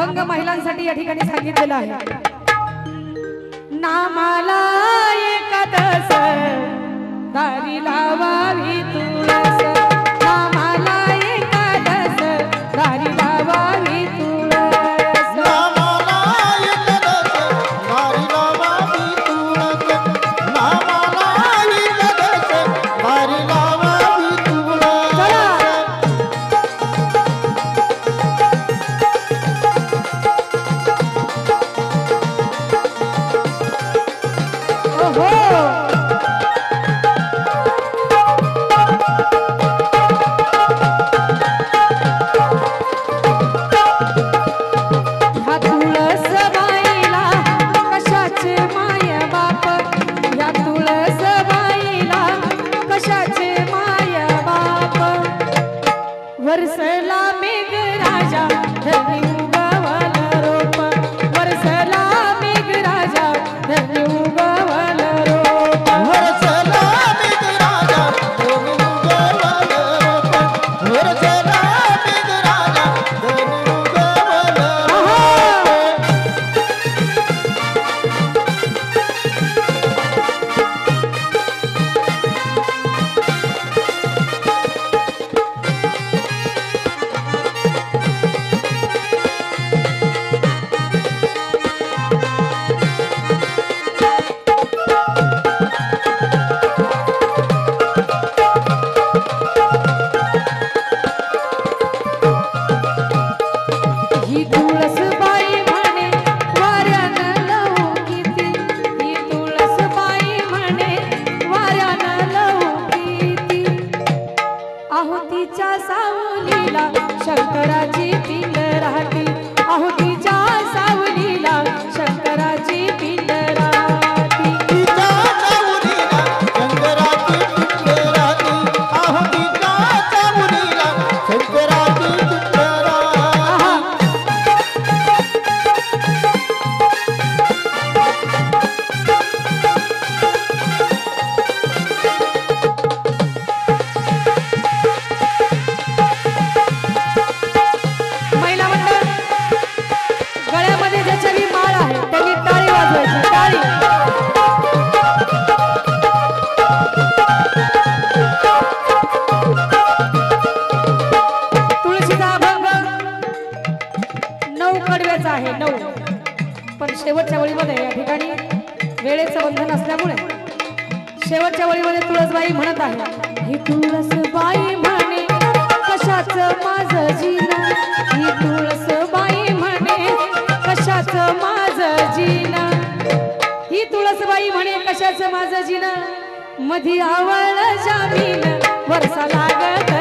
अभंग महिलांसाठी या ठिकाणी सांगितलेला आहे। नामाला एकादश दारी लावावी तुळस, नामाला एकादश दारी लावावी तुळस, नामाला एकादश दारी लावावी तुळस, नामाला एकादश दारी लावावी तुळस। ओहो ह्या तुळस बाईला कशाचे माय बाप, ह्या तुळस बाईला कशाचे माय बाप, वरसला मेघ राजा धनी उगवल रोप, वरसला मेघ राजा धनी उगवल रोप, वरसला मेघ राजा धनी उगवल रोप, वरसला मेघ राजा धनी उगवल रोप। ही तुळस बाई म्हणे वाऱ्यानं लहू किती, ही तुळस बाई म्हणे वाऱ्यानं लहू किती, अहो तिच्या सावलीला शंकराची पिंड राहती, अहो तिच्या सावलीला शंकराची पिंड राहती, तिच्या सावलीला शंकराची पिंड राहती, अहो तिच्या सावलीला शंकराची पिंड राहती। आहा महिला मंडळ गळ्यामध्ये ज्याच्यावी माळ आहे त्यांनी टाळी वाजवायची, टाळी। तुळशीचा अभंग 9 कडव्याचा आहे, 9, पण शेवटच्या वळीमध्ये या ठिकाणी वेळेचं बंधन असल्यामुळे शेवटच्या वळीमध्ये तुळसबाई म्हणत आहे, ही तुळसबाई म्हणे कशाचं माझं जीवन, ही तुळसबाई म्हणे कशाचं माझं जीवन, ही तुळसबाई म्हणे कशाचं माझं जीवन, मधी आवळ जामीन वरसा लागत